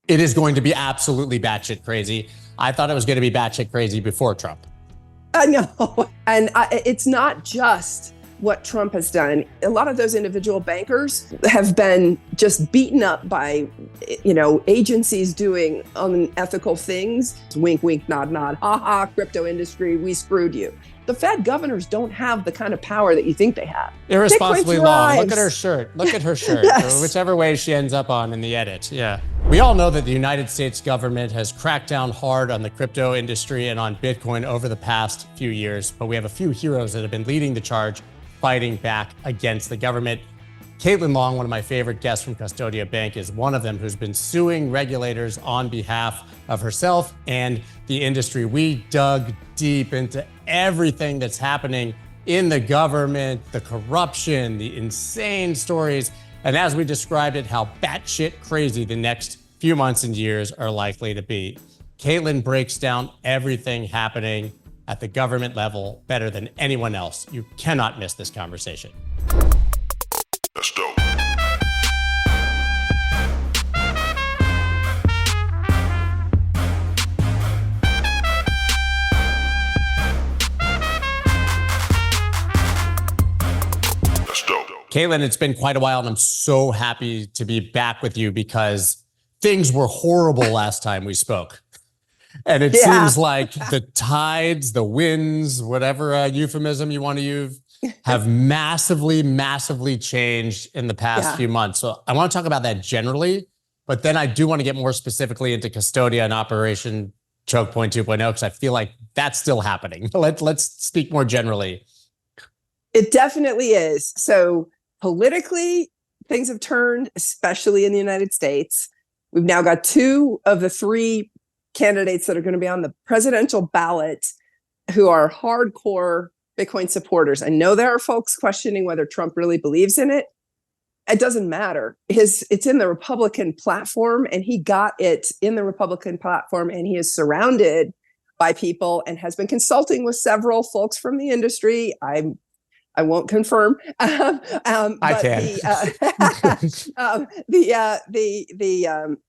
It is going to be absolutely batshit crazy. I thought it was going to be batshit crazy before Trump. I know. And it's not just what Trump has done. A lot of those individual bankers have been just beaten up by, agencies doing unethical things. Wink, wink, nod, nod. Ha ha, crypto industry, we screwed you. The Fed governors don't have the kind of power that you think they have. Irresponsibly long. Look at her shirt. Look at her shirt. Yes. Whichever way she ends up on in the edit. Yeah. We all know that the United States government has cracked down hard on the crypto industry and on Bitcoin over the past few years, but we have a few heroes that have been leading the charge, fighting back against the government. Caitlin Long, one of my favorite guests from Custodia Bank, is one of them who's been suing regulators on behalf of herself and the industry. We dug deep into everything that's happening in the government, the corruption, the insane stories, and as we described it, how batshit crazy the next few months and years are likely to be. Caitlin breaks down everything happening at the government level better than anyone else. You cannot miss this conversation. That's dope. Caitlin, it's been quite a while, and I'm so happy to be back with you because things were horrible last time we spoke. And it seems like the tides, the winds, whatever euphemism you want to use, have massively changed in the past few months. So I want to talk about that generally, but then I do want to get more specifically into Custodia and Operation Choke Point 2.0, because I feel like that's still happening. Let's speak more generally. It definitely is. So politically, things have turned, especially in the United States. We've now got 2 of the 3 candidates that are going to be on the presidential ballot who are hardcore Bitcoin supporters. I know there are folks questioning whether Trump really believes in it. It doesn't matter. It's in the Republican platform, and he got it in the Republican platform, and he is surrounded by people and has been consulting with several folks from the industry. I won't confirm. I can.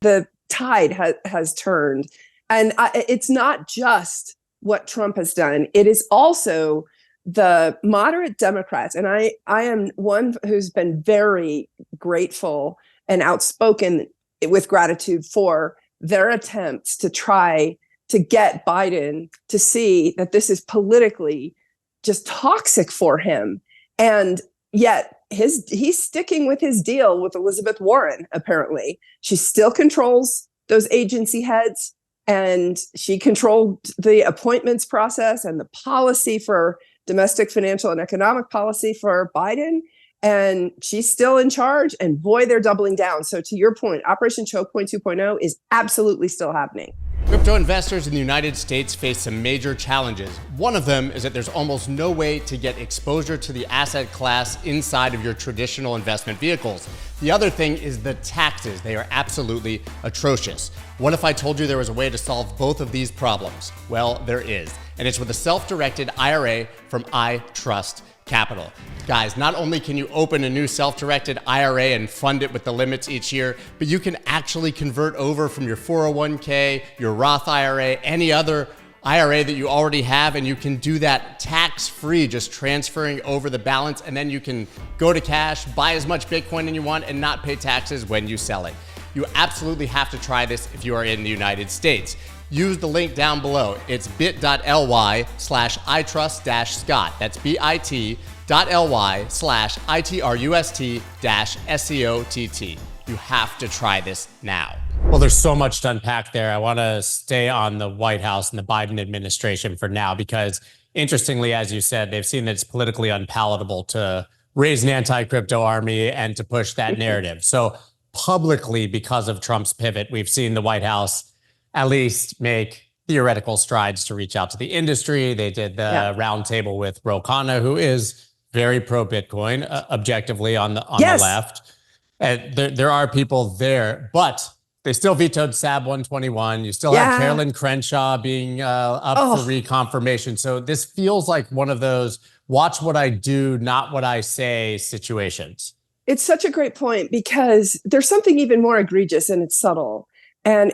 The tide has turned, and it's not just what Trump has done. It is also the moderate Democrats, and I am one who's been very grateful and outspoken with gratitude for their attempts to try to get Biden to see that this is politically just toxic for him. And yet he's sticking with his deal with Elizabeth Warren, apparently. She still controls those agency heads, and she controlled the appointments process and the policy for domestic financial and economic policy for Biden. And she's still in charge, and boy, they're doubling down. So to your point, Operation Choke Point 2.0 is absolutely still happening. Crypto investors in the United States face some major challenges. One of them is that there's almost no way to get exposure to the asset class inside of your traditional investment vehicles. The other thing is the taxes. They are absolutely atrocious. What if I told you there was a way to solve both of these problems? Well, there is, and it's with a self-directed IRA from iTrust Capital. Guys, not only can you open a new self-directed IRA and fund it with the limits each year, but you can actually convert over from your 401k, your Roth IRA, any other IRA that you already have, and you can do that tax-free, just transferring over the balance, and then you can go to cash, buy as much Bitcoin as you want, and not pay taxes when you sell it. You absolutely have to try this if you are in the United States. Use the link down below. It's bit.ly/itrust-scott. That's bit.ly/itrust-SCOTT. You have to try this now. Well, there's so much to unpack there. I want to stay on the White House and the Biden administration for now, because interestingly, as you said, they've seen that it's politically unpalatable to raise an anti-crypto army and to push that narrative. So publicly, because of Trump's pivot, we've seen the White House at least make theoretical strides to reach out to the industry. They did the roundtable with Ro Khanna, who is very pro-Bitcoin, objectively on the left. And there are people there, but they still vetoed SAB 121. You still have Carolyn Crenshaw being up for reconfirmation. So this feels like one of those watch what I do, not what I say situations. It's such a great point, because there's something even more egregious, and it's subtle. And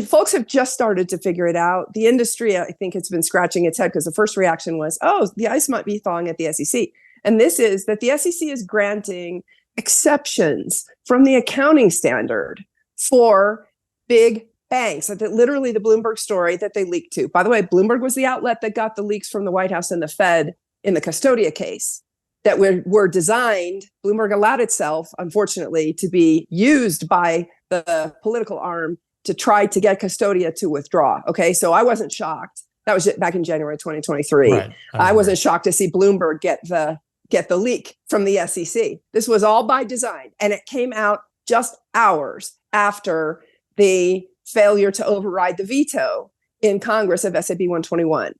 folks have just started to figure it out. The industry, I think, it's been scratching its head because the first reaction was, oh, the ice might be thawing at the SEC. And this is that the SEC is granting exceptions from the accounting standard for big banks. Literally the Bloomberg story that they leaked to. By the way, Bloomberg was the outlet that got the leaks from the White House and the Fed in the Custodia case that were designed. Bloomberg allowed itself, unfortunately, to be used by the political arm to try to get Custodia to withdraw. Okay, so I wasn't shocked. That was back in January 2023. Right. I wasn't shocked to see Bloomberg get the leak from the SEC. This was all by design, and it came out just hours after the failure to override the veto in Congress of SAB 121.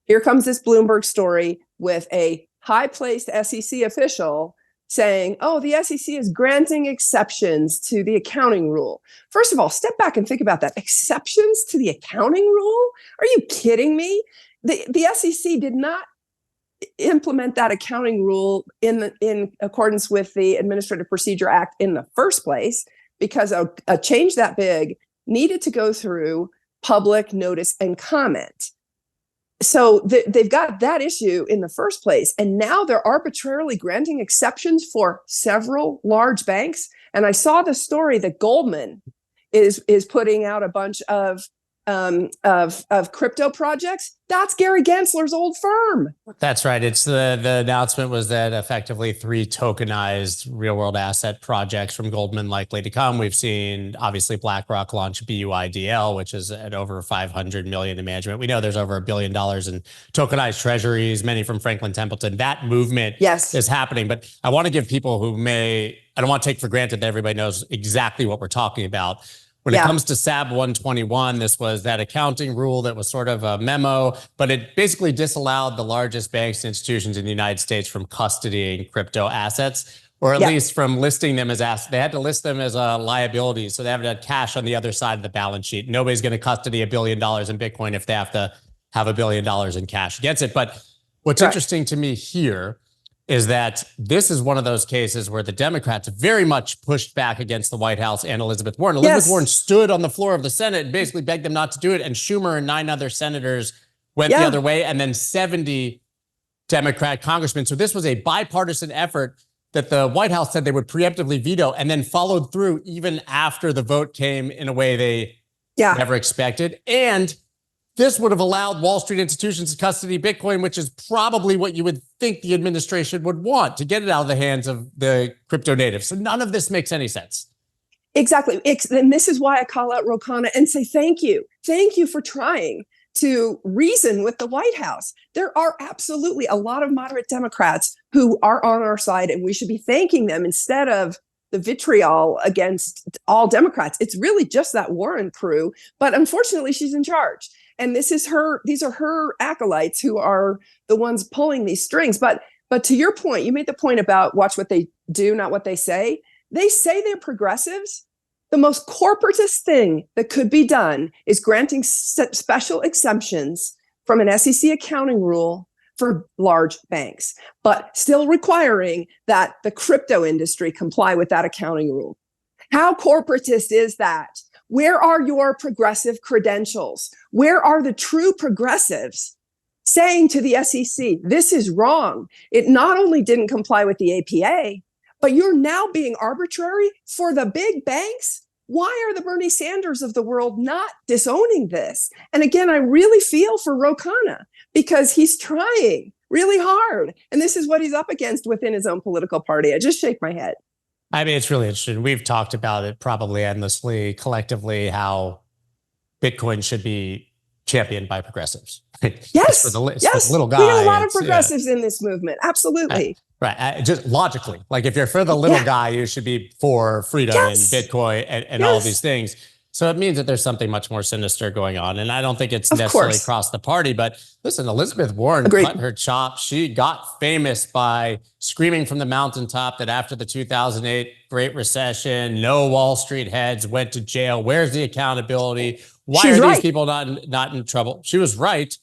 Here comes this Bloomberg story with a high-placed SEC official saying, oh, the SEC is granting exceptions to the accounting rule. First of all, step back and think about that. Exceptions to the accounting rule? Are you kidding me? The SEC did not implement that accounting rule in accordance with the Administrative Procedure Act in the first place, because a change that big needed to go through public notice and comment. So they've got that issue in the first place. And now they're arbitrarily granting exceptions for several large banks. And I saw the story that Goldman is putting out a bunch of crypto projects. That's Gary Gensler's old firm. That's right. It's the announcement was that effectively 3 tokenized real world asset projects from Goldman likely to come. We've seen obviously BlackRock launch BUIDL, which is at over 500 million in management. We know there's over $1 billion in tokenized treasuries, many from Franklin Templeton. That movement is happening. But I want to give people I don't want to take for granted that everybody knows exactly what we're talking about. When it comes to SAB 121, this was that accounting rule that was sort of a memo, but it basically disallowed the largest banks and institutions in the United States from custodying crypto assets, or at least from listing them as assets. They had to list them as a liability, so they have to have cash on the other side of the balance sheet. Nobody's going to custody $1 billion in Bitcoin if they have to have $1 billion in cash against it. But what's interesting to me here is that this is one of those cases where the Democrats very much pushed back against the White House and Elizabeth Warren. Elizabeth Warren stood on the floor of the Senate and basically begged them not to do it. And Schumer and 9 other senators went the other way, and then 70 Democrat congressmen. So this was a bipartisan effort that the White House said they would preemptively veto, and then followed through even after the vote came in a way they never expected. And this would have allowed Wall Street institutions to custody Bitcoin, which is probably what you would think the administration would want, to get it out of the hands of the crypto natives. So none of this makes any sense. Exactly. And this is why I call out Ro Khanna and say thank you. Thank you for trying to reason with the White House. There are absolutely a lot of moderate Democrats who are on our side, and we should be thanking them instead of the vitriol against all Democrats. It's really just that Warren crew. But unfortunately, she's in charge. And these are her acolytes who are the ones pulling these strings. But to your point, you made the point about watch what they do, not what they say. They say they're progressives. The most corporatist thing that could be done is granting special exemptions from an SEC accounting rule for large banks, but still requiring that the crypto industry comply with that accounting rule. How corporatist is that? Where are your progressive credentials? Where are the true progressives saying to the SEC, this is wrong? It not only didn't comply with the APA, but you're now being arbitrary for the big banks? Why are the Bernie Sanders of the world not disowning this? And again, I really feel for Ro Khanna because he's trying really hard. And this is what he's up against within his own political party. I just shake my head. I mean, it's really interesting. We've talked about it probably endlessly, collectively, how Bitcoin should be championed by progressives. Yes, for the little guy. We got a lot of progressives in this movement. Absolutely. Right. Just logically, like if you're for the little guy, you should be for freedom and Bitcoin and all of these things. So it means that there's something much more sinister going on. And I don't think it's necessarily across the party. But listen, Elizabeth Warren cut her chops. She got famous by screaming from the mountaintop that after the 2008 Great Recession, no Wall Street heads went to jail. Where's the accountability? Why are these people not in trouble? She was right.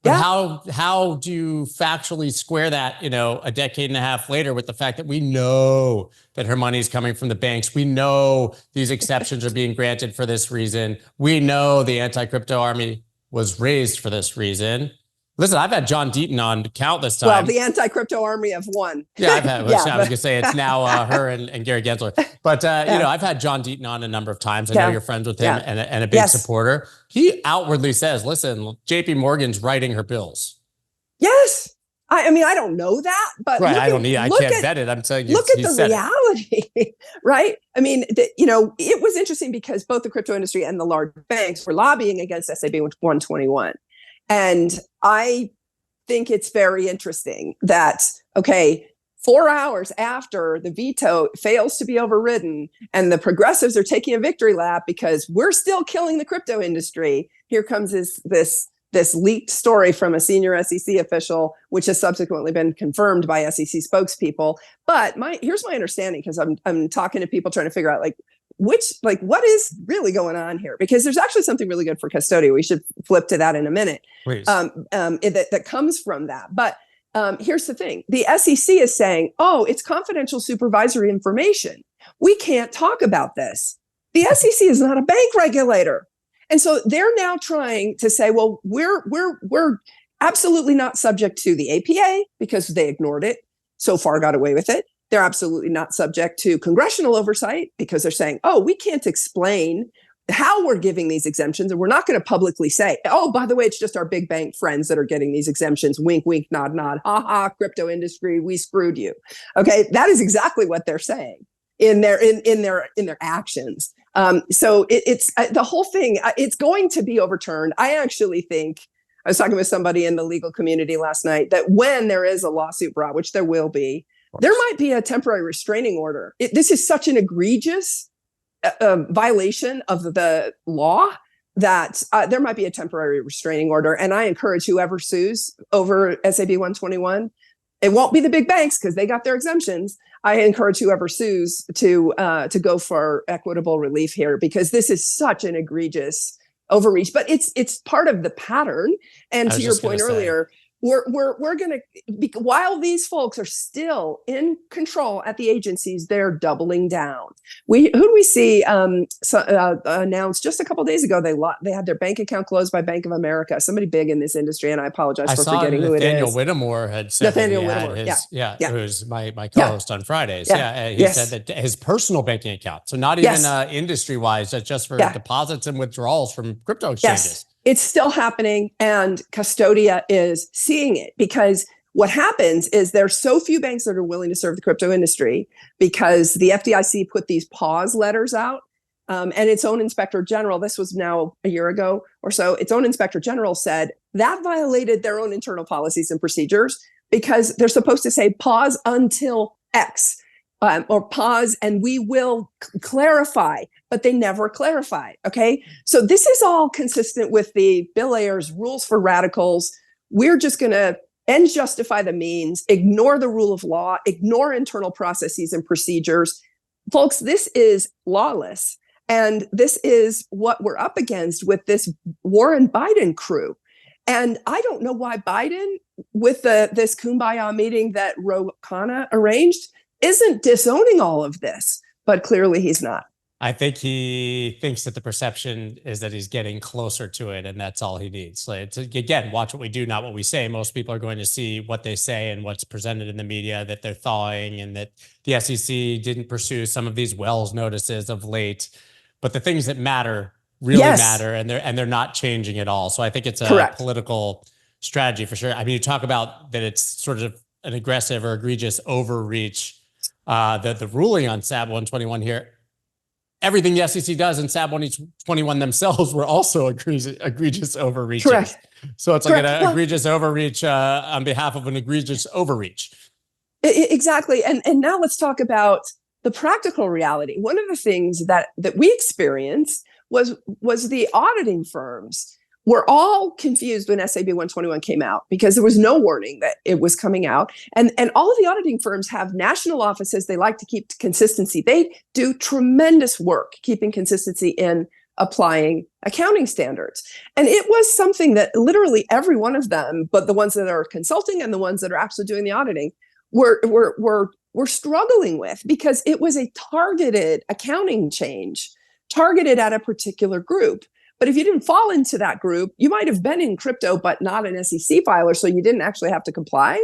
But Yeah. how do you factually square that, a decade and a half later with the fact that we know that her money is coming from the banks? We know these exceptions are being granted for this reason. We know the anti-crypto army was raised for this reason. Listen, I've had John Deaton on countless times. Well, the anti-crypto army of one. Yeah, I've had. I was going to say it's now her and Gary Gensler. But I've had John Deaton on a number of times. I know you're friends with him and a big supporter. He outwardly says, "Listen, J.P. Morgan's writing her bills." Yes. I mean, I don't know that, but right. I can't vet it. I'm telling you, look at the reality, right? I mean, it was interesting because both the crypto industry and the large banks were lobbying against SAB 121. And I think it's very interesting that, 4 hours after the veto fails to be overridden and the progressives are taking a victory lap because we're still killing the crypto industry, here comes this leaked story from a senior SEC official, which has subsequently been confirmed by SEC spokespeople. But here's my understanding, because I'm talking to people trying to figure out what is really going on here, because there's actually something really good for Custodia. We should flip to that in a minute. Please. That comes from that. But here's the thing. The SEC is saying, it's confidential supervisory information. We can't talk about this. The SEC is not a bank regulator. And so they're now trying to say, well, we're absolutely not subject to the APA because they ignored it, so far got away with it. They're absolutely not subject to congressional oversight because they're saying, we can't explain how we're giving these exemptions. And we're not going to publicly say, by the way, it's just our big bank friends that are getting these exemptions. Wink, wink, nod, nod. Ha ha, crypto industry, we screwed you. Okay, that is exactly what they're saying in their actions. So it's the whole thing. It's going to be overturned. I actually think, I was talking with somebody in the legal community last night, that when there is a lawsuit brought, which there will be, there might be a temporary restraining order. This is such an egregious violation of the law that there might be a temporary restraining order. And I encourage whoever sues over SAB 121, it won't be the big banks because they got their exemptions. I encourage whoever sues to go for equitable relief here, because this is such an egregious overreach. But it's part of the pattern. And to your point earlier, we're going to, while these folks are still in control at the agencies, they're doubling down. Who do we see announced just a couple of days ago? They had their bank account closed by Bank of America, somebody big in this industry, and I apologize for forgetting who it is. Nathaniel Whittemore had said who's my co-host on Fridays. He said that his personal banking account, so not even industry-wise, that's just for deposits and withdrawals from crypto exchanges. Yes. It's still happening, and Custodia is seeing it, because what happens is there's so few banks that are willing to serve the crypto industry because the FDIC put these pause letters out, and its own inspector general, this was now a year ago or so, its own inspector general said that violated their own internal policies and procedures, because they're supposed to say pause until X. Or pause and we will clarify, but they never clarified. Okay. So this is all consistent with the Bill Ayers rules for radicals. We're just going to ends justify the means, ignore the rule of law, ignore internal processes and procedures. Folks, this is lawless. And this is what we're up against with this Warren Biden crew. And I don't know why Biden, with this kumbaya meeting that Ro Khanna arranged, isn't disowning all of this, but clearly he's not. I think he thinks that the perception is that he's getting closer to it, and that's all he needs. Again, watch what we do, not what we say. Most people are going to see what they say and what's presented in the media, that they're thawing and that the SEC didn't pursue some of these Wells notices of late. But the things that matter really matter, and they're not changing at all. So I think it's a political strategy for sure. I mean, you talk about that it's sort of an aggressive or egregious overreach. The ruling on SAB 121 here, everything the SEC does in SAB 121 themselves were also egregious overreach. Correct. So it's like an egregious overreach on behalf of an egregious overreach. Exactly. And now let's talk about the practical reality. One of the things that we experienced was the auditing firms were all confused when SAB 121 came out, because there was no warning that it was coming out. And all of the auditing firms have national offices. They like to keep consistency. They do tremendous work keeping consistency in applying accounting standards. And it was something that literally every one of them, but the ones that are consulting and the ones that are actually doing the auditing, were struggling with, because it was a targeted accounting change, targeted at a particular group. But if you didn't fall into that group, you might have been in crypto, but not an SEC filer, so you didn't actually have to comply.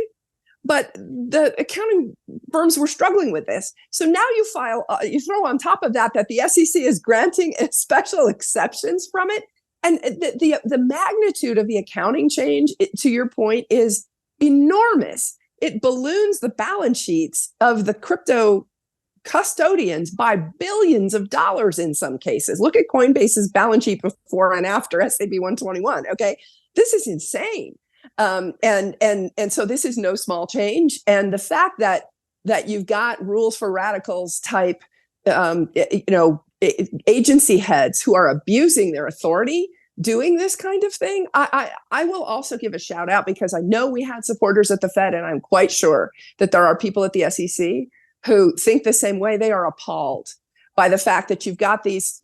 But the accounting firms were struggling with this. So now you throw on top of that the SEC is granting special exceptions from it. And the magnitude of the accounting change, to your point, is enormous. It balloons the balance sheets of the crypto custodians by billions of dollars in some cases. Look at Coinbase's balance sheet before and after SAB 121. Okay, this is insane. And so this is no small change. And the fact that you've got rules for radicals type, agency heads who are abusing their authority doing this kind of thing, I will also give a shout out, because I know we had supporters at the Fed, and I'm quite sure that there are people at the SEC who think the same way. They are appalled by the fact that you've got these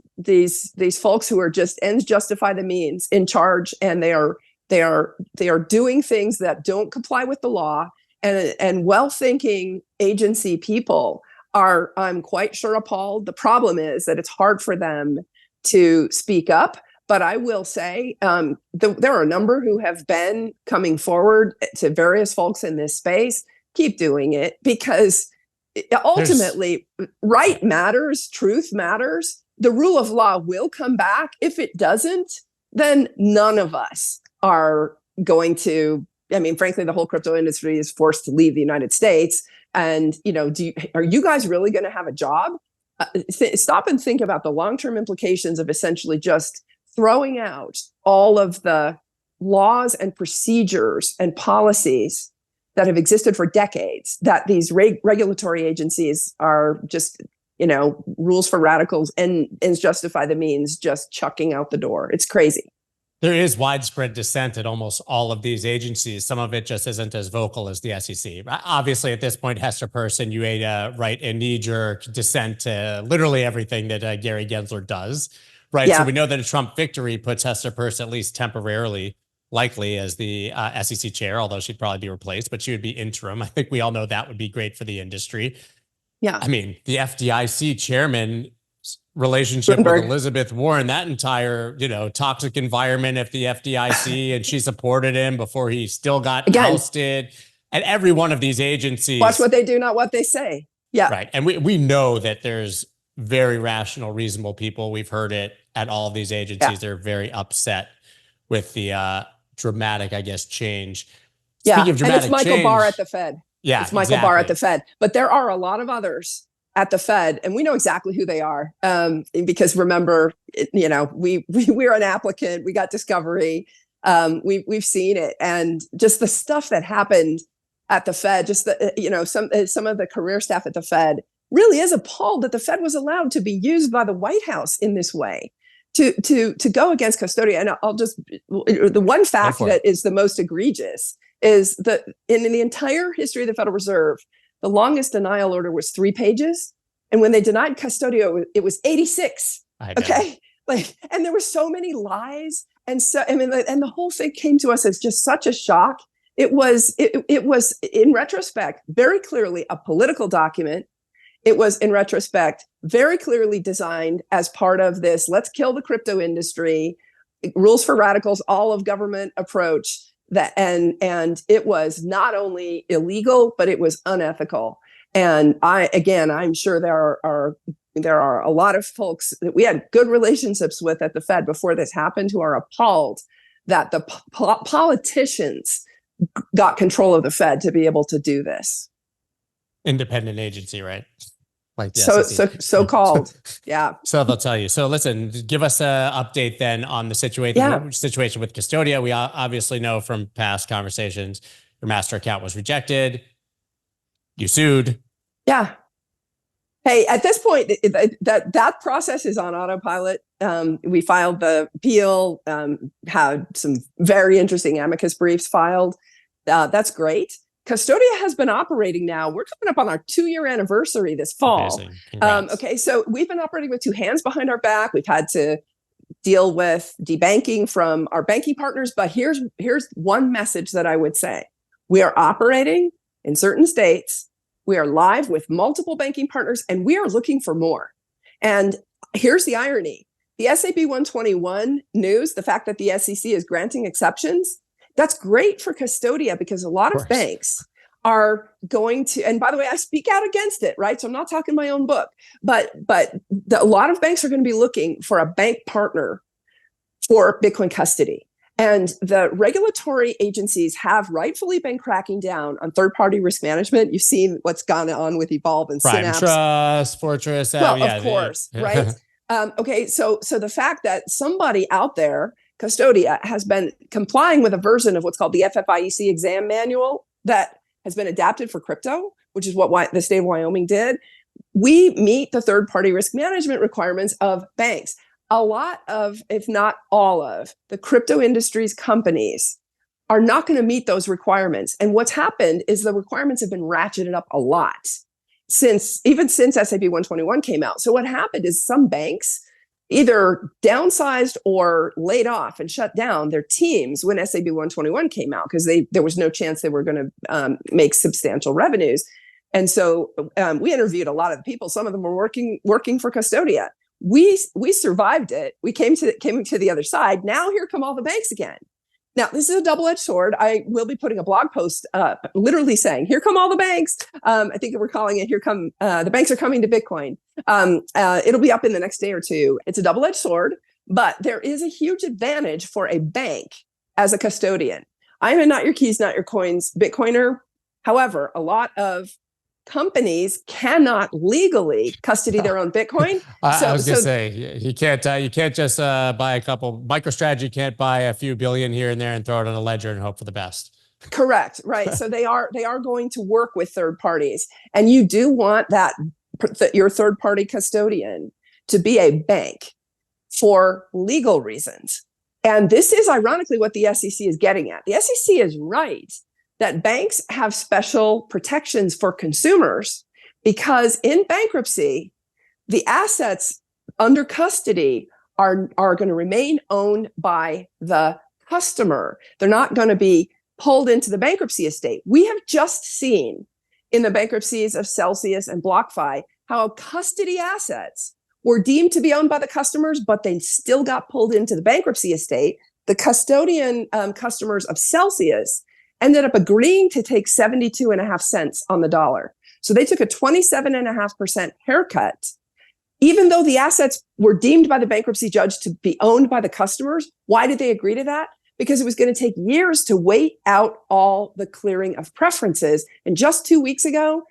folks who are just ends justify the means in charge, and they are doing things that don't comply with the law, and well-thinking agency people are, I'm quite sure, appalled. The problem is that it's hard for them to speak up. But I will say there are a number who have been coming forward to various folks in this space. Keep doing it, because ultimately right matters, truth matters. The rule of law will come back. If it doesn't, then none of us are going to, I mean, frankly, the whole crypto industry is forced to leave the United States. And, are you guys really going to have a job? Stop and think about the long-term implications of essentially just throwing out all of the laws and procedures and policies that have existed for decades, that these regulatory agencies are just, rules for radicals and justify the means, just chucking out the door. It's crazy. There is widespread dissent at almost all of these agencies. Some of it just isn't as vocal as the SEC. Obviously, at this point, Hester Peirce and UADA write a knee-jerk dissent to literally everything that Gary Gensler does. Right. Yeah. So we know that a Trump victory puts Hester Peirce, at least temporarily, likely as the SEC chair, although she'd probably be replaced, but she would be interim. I think we all know that would be great for the industry. Yeah. I mean, the FDIC chairman relationship with Elizabeth Warren, that entire, toxic environment at the FDIC, and she supported him before he still got ousted. And every one of these agencies. Watch what they do, not what they say. Yeah. Right. And we know that there's very rational, reasonable people. We've heard it at all of these agencies. Yeah. They're very upset with the dramatic, change. Speaking of dramatic, and it's Michael Barr at the Fed. Yeah, it's Michael Barr at the Fed. But there are a lot of others at the Fed, and we know exactly who they are, because remember, we're an applicant. We got discovery. We've seen it, and just the stuff that happened at the Fed. Just some of the career staff at the Fed really is appalled that the Fed was allowed to be used by the White House in this way to go against Custodia. And I'll just, the one fact that is the most egregious is that in the entire history of the Federal Reserve, the longest denial order was 3 pages. And when they denied Custodia, it was 86. Okay. And there were so many lies. And so, and the whole thing came to us as just such a shock. It was in retrospect, very clearly a political document. It was, in retrospect, very clearly designed as part of this let's kill the crypto industry, rules for radicals, all of government approach. And it was not only illegal, but it was unethical. And I'm sure there are a lot of folks that we had good relationships with at the Fed before this happened who are appalled that the politicians got control of the Fed to be able to do this. Independent agency, right? Like so called. Yeah. So they'll tell you. So listen, give us an update then on the situation with Custodia. We obviously know from past conversations, your master account was rejected. You sued. Yeah. Hey, at this point, that process is on autopilot. We filed the appeal, had some very interesting amicus briefs filed. That's great. Custodia has been operating now. We're coming up on our 2-year anniversary this fall. Okay, so we've been operating with 2 hands behind our back. We've had to deal with debanking from our banking partners. But here's one message that I would say. We are operating in certain states. We are live with multiple banking partners, and we are looking for more. And here's the irony. The SAB 121 news, the fact that the SEC is granting exceptions, that's great for Custodia because a lot of banks are going to, and by the way, I speak out against it, right? So I'm not talking my own book, but a lot of banks are going to be looking for a bank partner for Bitcoin custody. And the regulatory agencies have rightfully been cracking down on third-party risk management. You've seen what's gone on with Evolve and Synapse. Trust, Fortress. Well, of course, right? Okay, so the fact that somebody out there, Custodia, has been complying with a version of what's called the FFIEC exam manual that has been adapted for crypto, which is what the state of Wyoming did. We meet the third-party risk management requirements of banks. A lot of, if not all of, the crypto industry's companies are not going to meet those requirements. And what's happened is the requirements have been ratcheted up a lot since SAB 121 came out. So what happened is some banks either downsized or laid off and shut down their teams when SAB 121 came out because there was no chance they were going to make substantial revenues. And so we interviewed a lot of the people. Some of them were working for Custodia. We survived it. We came to the other side. Now here come all the banks again. Now, this is a double-edged sword. I will be putting a blog post up, literally saying, here come all the banks. I think we're calling it, here come, the banks are coming to Bitcoin. It'll be up in the next day or two. It's a double-edged sword, but there is a huge advantage for a bank as a custodian. I'm a not your keys, not your coins Bitcoiner. However, a lot of companies cannot legally custody their own Bitcoin. I was going to say, you can't just buy a couple. MicroStrategy can't buy a few billion here and there and throw it on a ledger and hope for the best. Correct. Right. So they are going to work with third parties, and you do want your third party custodian to be a bank for legal reasons. And this is ironically what the SEC is getting at. The SEC is right that banks have special protections for consumers because in bankruptcy, the assets under custody are going to remain owned by the customer. They're not going to be pulled into the bankruptcy estate. We have just seen in the bankruptcies of Celsius and BlockFi how custody assets were deemed to be owned by the customers, but they still got pulled into the bankruptcy estate. The custodian customers of Celsius ended up agreeing to take 72.5 cents on the dollar. So they took a 27.5% haircut, even though the assets were deemed by the bankruptcy judge to be owned by the customers. Why did they agree to that? Because it was going to take years to wait out all the clearing of preferences. And just 2 weeks ago,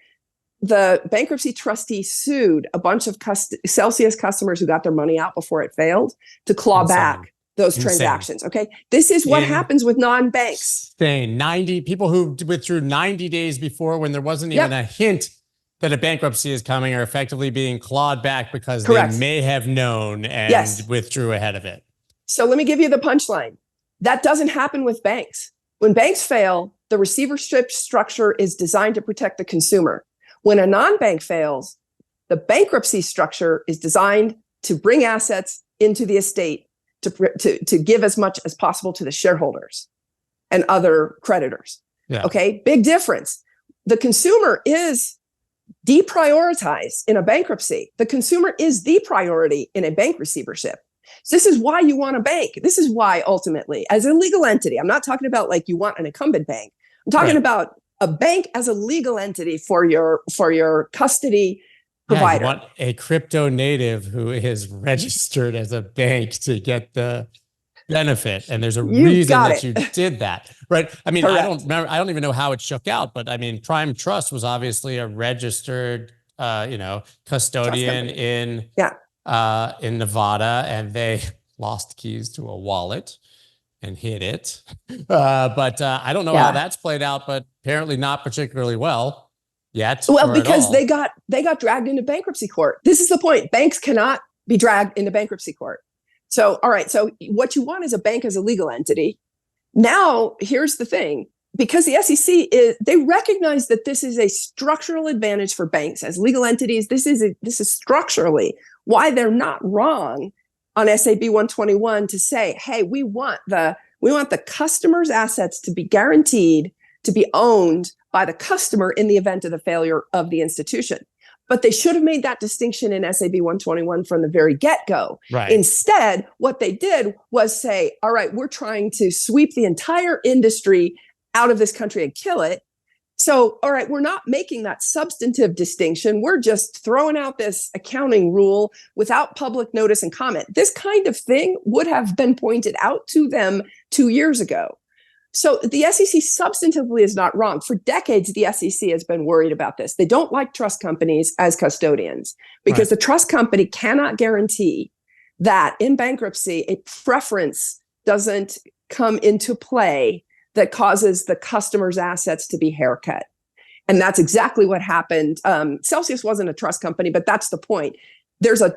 the bankruptcy trustee sued a bunch of Celsius customers who got their money out before it failed to claw back those transactions. Okay. This is what happens with non-banks. 90 people who withdrew 90 days before when there wasn't even a hint that a bankruptcy is coming are effectively being clawed back because they may have known and withdrew ahead of it. So let me give you the punchline. That doesn't happen with banks. When banks fail, the receivership structure is designed to protect the consumer. When a non-bank fails, the bankruptcy structure is designed to bring assets into the estate to give as much as possible to the shareholders and other creditors. Yeah. Okay, big difference. The consumer is deprioritized in a bankruptcy. The consumer is the priority in a bank receivership. So this is why you want a bank. This is why ultimately, as a legal entity, I'm not talking about like you want an incumbent bank. I'm talking about a bank as a legal entity for your custody provider. You want a crypto native who is registered as a bank to get the benefit. And there's a reason that you did that, right? I mean, I don't even know how it shook out, but I mean, Prime Trust was obviously a registered, custodian in Nevada, and they lost keys to a wallet and hid it. But I don't know how that's played out, but apparently not particularly well. Yet, well, because they got dragged into bankruptcy court. This is the point. Banks cannot be dragged into bankruptcy court. So, all right. So what you want is a bank as a legal entity. Now, here's the thing. Because the SEC they recognize that this is a structural advantage for banks as legal entities. This is structurally why they're not wrong on SAB 121 to say, hey, we want the customer's assets to be guaranteed to be owned by the customer in the event of the failure of the institution. But they should have made that distinction in SAB 121 from the very get-go. Right. Instead, what they did was say, all right, we're trying to sweep the entire industry out of this country and kill it. So, all right, we're not making that substantive distinction. We're just throwing out this accounting rule without public notice and comment. This kind of thing would have been pointed out to them 2 years ago. So the SEC substantively is not wrong. For decades, the SEC has been worried about this. They don't like trust companies as custodians because the trust company cannot guarantee that in bankruptcy, a preference doesn't come into play that causes the customer's assets to be haircut. And that's exactly what happened. Celsius wasn't a trust company, but that's the point. There's a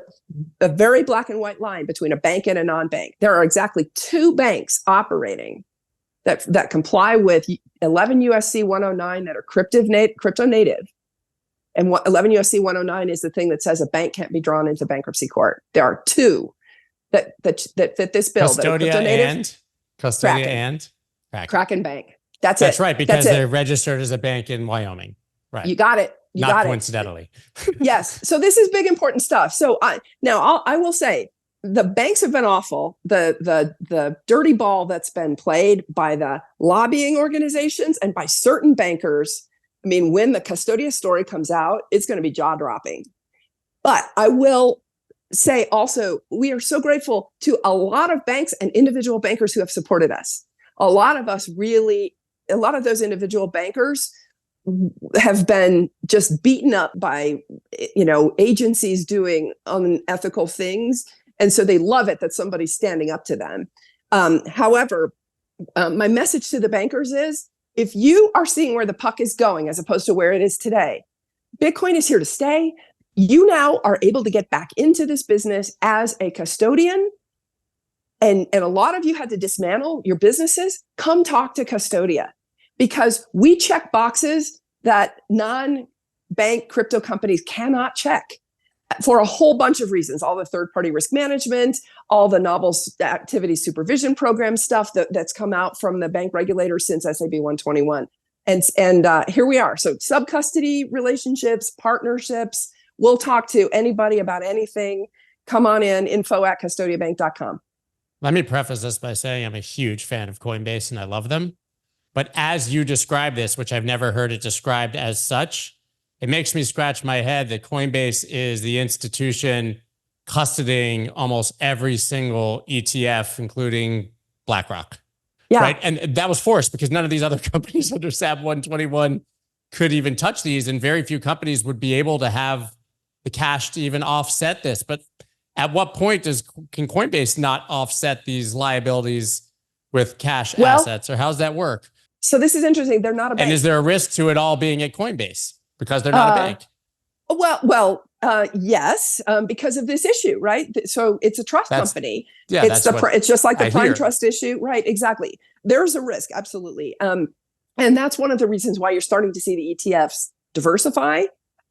very black and white line between a bank and a non-bank. There are exactly two banks operating that comply with 11 USC 109 that are crypto native. And 11 USC 109 is the thing that says a bank can't be drawn into bankruptcy court. There are two that fit this bill. Custodia and Kraken Bank. That's right, because they're registered as a bank in Wyoming. Right. You got it. Not coincidentally. Yes. So this is big, important stuff. So I will say the banks have been awful. The dirty ball that's been played by the lobbying organizations and by certain bankers. I mean, when the Custodia story comes out, it's going to be jaw dropping. But I will say also, we are so grateful to a lot of banks and individual bankers who have supported us. A lot of those individual bankers have been just beaten up by, agencies doing unethical things. And so they love it that somebody's standing up to them. However, my message to the bankers is, if you are seeing where the puck is going as opposed to where it is today, Bitcoin is here to stay. You now are able to get back into this business as a custodian. And a lot of you had to dismantle your businesses. Come talk to Custodia, because we check boxes that non-bank crypto companies cannot check for a whole bunch of reasons. All the third-party risk management, all the novel activity supervision program stuff that's come out from the bank regulators since SAB 121. And here we are. So sub-custody relationships, partnerships. We'll talk to anybody about anything. Come on in, info@custodiabank.com. Let me preface this by saying I'm a huge fan of Coinbase and I love them. But as you describe this, which I've never heard it described as such, it makes me scratch my head that Coinbase is the institution custodying almost every single ETF, including BlackRock. Yeah. Right. And that was forced because none of these other companies under SAB 121 could even touch these. And very few companies would be able to have the cash to even offset this. But at what point can Coinbase not offset these liabilities with cash assets, or how's that work? So this is interesting. They're not a bank. And is there a risk to it all being at Coinbase because they're not a bank? Yes, because of this issue, right? So it's a trust company. Yeah, it's just like the prime trust issue, right? Exactly. There's a risk, absolutely, and that's one of the reasons why you're starting to see the ETFs diversify.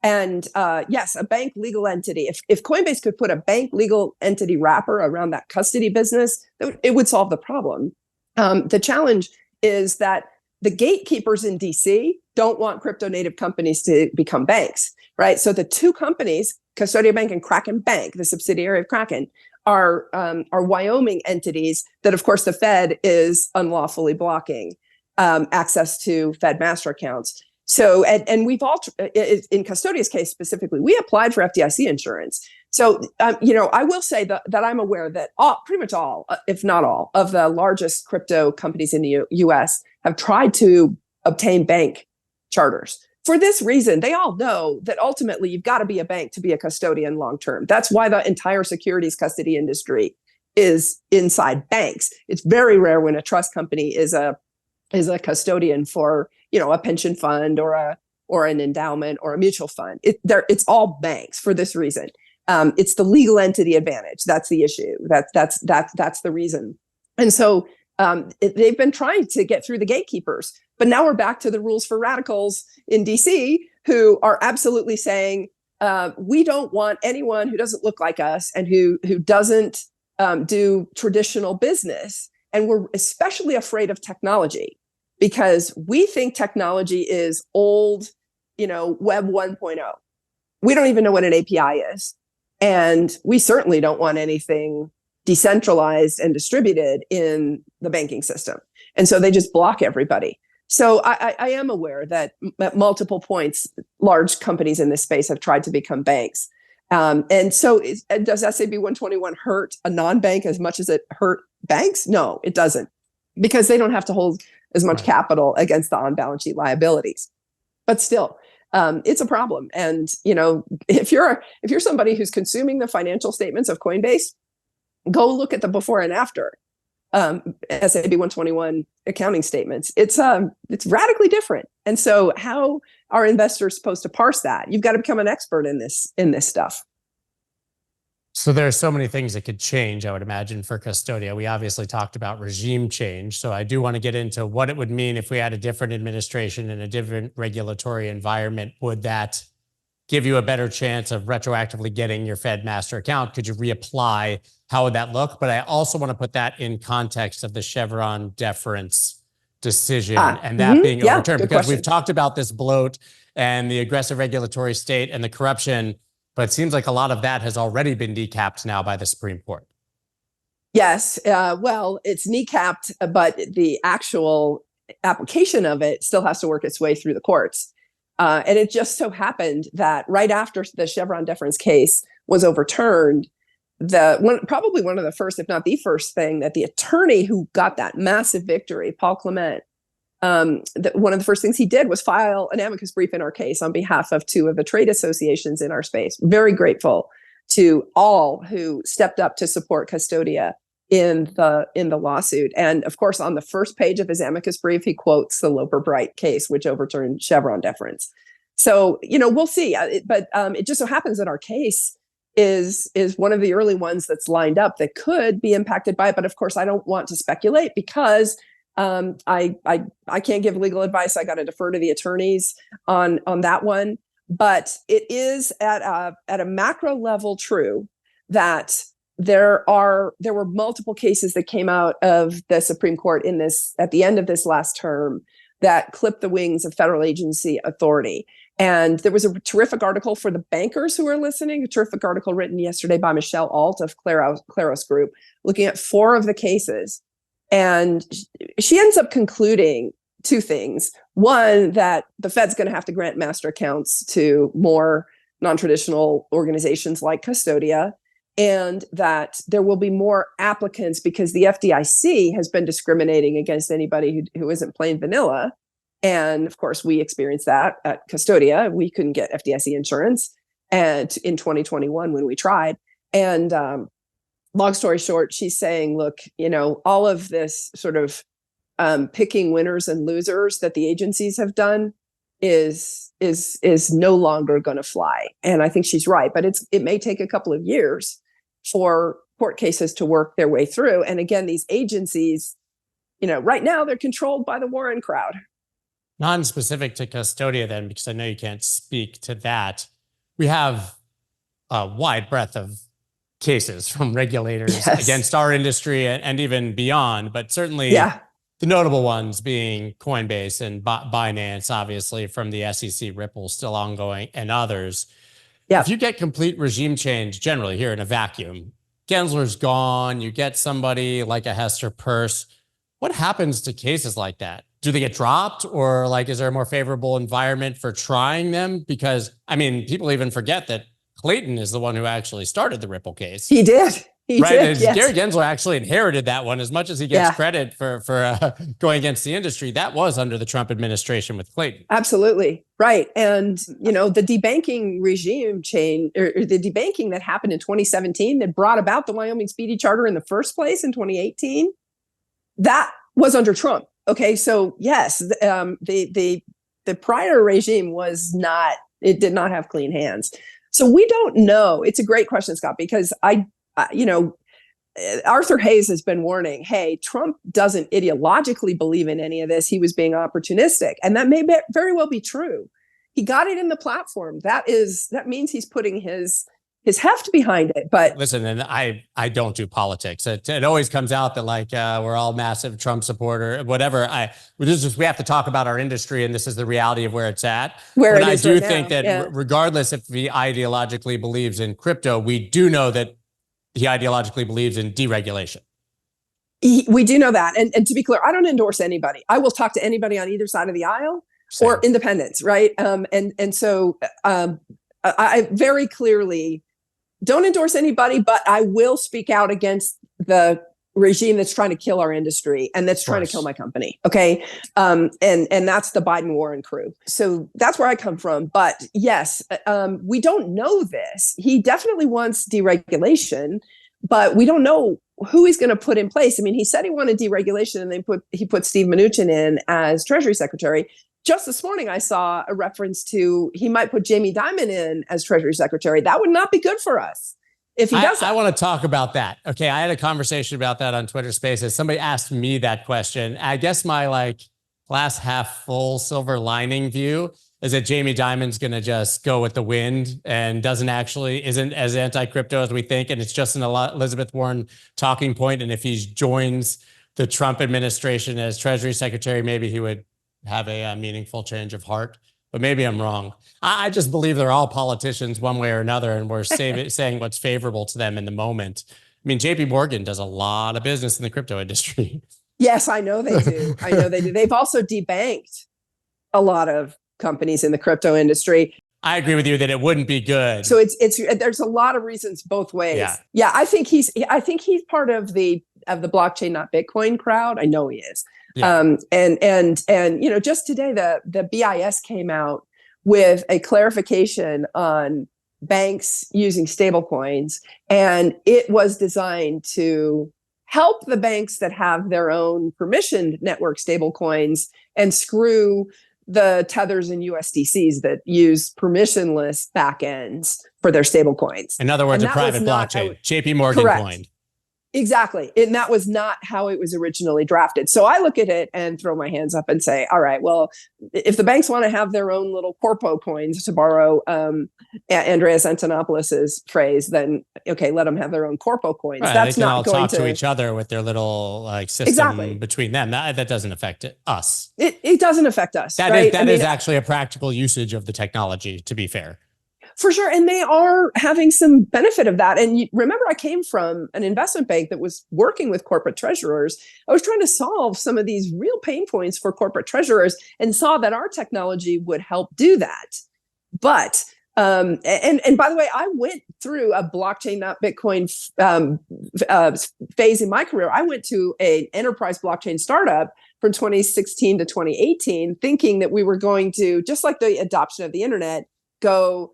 And yes, a bank legal entity. If Coinbase could put a bank legal entity wrapper around that custody business, it would solve the problem. The challenge is that the gatekeepers in DC don't want crypto native companies to become banks, right? So the two companies, Custodia Bank and Kraken Bank, the subsidiary of Kraken, are Wyoming entities that, of course, the Fed is unlawfully blocking access to Fed master accounts. So, and we've all, in Custodia's case specifically, we applied for FDIC insurance. So, I will say that I'm aware that pretty much all, if not all, of the largest crypto companies in the U.S. have tried to obtain bank charters. For this reason, they all know that ultimately you've got to be a bank to be a custodian long term. That's why the entire securities custody industry is inside banks. It's very rare when a trust company is a custodian for, a pension fund or an endowment or a mutual fund. It's all banks for this reason. It's the legal entity advantage. That's the issue. That's the reason. And so they've been trying to get through the gatekeepers, but now we're back to the rules for radicals in DC who are absolutely saying, we don't want anyone who doesn't look like us and who doesn't do traditional business. And we're especially afraid of technology because we think technology is old, Web 1.0. We don't even know what an API is. And we certainly don't want anything decentralized and distributed in the banking system. And so they just block everybody. So I am aware that at multiple points, large companies in this space have tried to become banks. And so does SAB 121 hurt a non-bank as much as it hurt banks? No, it doesn't, because they don't have to hold as much capital against the on-balance sheet liabilities. But still, it's a problem. And if you're somebody who's consuming the financial statements of Coinbase, go look at the before and after SAB 121 accounting statements. It's radically different. And so how are investors supposed to parse that? You've got to become an expert in this stuff. So there are so many things that could change, I would imagine, for Custodia. We obviously talked about regime change. So I do want to get into what it would mean if we had a different administration and a different regulatory environment. Would that give you a better chance of retroactively getting your Fed master account? Could you reapply? How would that look? But I also want to put that in context of the Chevron deference decision and that being overturned, because we've talked about this bloat and the aggressive regulatory state and the corruption, but it seems like a lot of that has already been decapped now by the Supreme Court. Yes. Well, it's kneecapped, but the actual application of it still has to work its way through the courts. And it just so happened that right after the Chevron deference case was overturned, probably one of the first, if not the first thing that the attorney who got that massive victory, Paul Clement, one of the first things he did was file an amicus brief in our case on behalf of two of the trade associations in our space. Very grateful to all who stepped up to support Custodia in the lawsuit. And of course, on the first page of his amicus brief, he quotes the Loper-Bright case, which overturned Chevron deference. So, we'll see. But it just so happens that our case is one of the early ones that's lined up that could be impacted by it. But of course, I don't want to speculate because I can't give legal advice. I got to defer to the attorneys on that one. But it is at a macro level true that there were multiple cases that came out of the Supreme Court at the end of this last term that clipped the wings of federal agency authority. And there was a terrific article for the bankers who are listening, a terrific article written yesterday by Michelle Alt of Claros Group, looking at 4 of the cases. And she ends up concluding 2 things. One, that the Fed's going to have to grant master accounts to more non-traditional organizations like Custodia, and that there will be more applicants because the FDIC has been discriminating against anybody who isn't plain vanilla. And of course, we experienced that at Custodia. We couldn't get FDIC insurance in 2021 when we tried. And long story short, she's saying, look, all of this sort of picking winners and losers that the agencies have done is no longer going to fly. And I think she's right, but it may take a couple of years for court cases to work their way through. And again, these agencies, right now they're controlled by the Warren crowd. Non-specific to Custodia then, because I know you can't speak to that. We have a wide breadth of cases from regulators against our industry and even beyond, but certainly the notable ones being Coinbase and Binance, obviously from the SEC, Ripple still ongoing, and others. If you get complete regime change generally here in a vacuum, Gensler's gone, you get somebody like a Hester Peirce, what happens to cases like that? Do they get dropped, or is there a more favorable environment for trying them? Because people even forget that Clayton is the one who actually started the Ripple case. He did. Yes. Gary Gensler actually inherited that one. As much as he gets credit for going against the industry, that was under the Trump administration with Clayton. Absolutely. Right. And, the debanking regime change, or the debanking that happened in 2017 that brought about the Wyoming Speedy Charter in the first place in 2018, that was under Trump. Okay. So yes, the prior regime did not have clean hands. So we don't know. It's a great question, Scott, because Arthur Hayes has been warning, hey, Trump doesn't ideologically believe in any of this. He was being opportunistic. And that may very well be true. He got it in the platform. That means he's putting his heft behind it. But listen, and I don't do politics. It always comes out that like we're all massive Trump supporter, whatever. We have to talk about our industry, and this is the reality of where it's at. where But it I is do right think now, that regardless if he ideologically believes in crypto, we do know that he ideologically believes in deregulation. We do know that. And to be clear, I don't endorse anybody. I will talk to anybody on either side of the aisle. Same. Or independents, right? So I very clearly don't endorse anybody, but I will speak out against the regime that's trying to kill our industry and that's trying to kill my company. Okay. And that's the Biden-Warren crew. So that's where I come from. But yes, we don't know this. He definitely wants deregulation, but we don't know who he's going to put in place. I mean, he said he wanted deregulation and he put Steve Mnuchin in as Treasury Secretary. Just this morning, I saw a reference to he might put Jamie Dimon in as Treasury Secretary. That would not be good for us if he does that. I want to talk about that. Okay, I had a conversation about that on Twitter Spaces. Somebody asked me that question. I guess my glass half full silver lining view is that Jamie Dimon's going to just go with the wind and isn't as anti-crypto as we think. And it's just an Elizabeth Warren talking point. And if he joins the Trump administration as Treasury Secretary, maybe he would have a meaningful change of heart, but maybe I'm wrong. I just believe they're all politicians one way or another, and we're saying what's favorable to them in the moment. I mean, JP Morgan does a lot of business in the crypto industry. Yes, I know they do. I know they do. They've also debanked a lot of companies in the crypto industry. I agree with you that it wouldn't be good. So there's a lot of reasons both ways. Yeah, I think he's part of the blockchain, not Bitcoin crowd. I know he is. Yeah. And just today the BIS came out with a clarification on banks using stablecoins, and it was designed to help the banks that have their own permissioned network stablecoins and screw the tethers and USDCs that use permissionless backends for their stablecoins. In other words, a private blockchain. JP Morgan coined. Exactly. And that was not how it was originally drafted. So I look at it and throw my hands up and say, all right, well, if the banks want to have their own little corpo coins, to borrow Andreas Antonopoulos's phrase, then, okay, let them have their own corpo coins. Right, that's not going to talk to each other with their little system between them. That doesn't affect us. It doesn't affect us. That is actually a practical usage of the technology, to be fair. For sure. And they are having some benefit of that. And remember, I came from an investment bank that was working with corporate treasurers. I was trying to solve some of these real pain points for corporate treasurers and saw that our technology would help do that. But, and by the way, I went through a blockchain, not Bitcoin phase in my career. I went to an enterprise blockchain startup from 2016 to 2018, thinking that we were going to, just like the adoption of the internet, go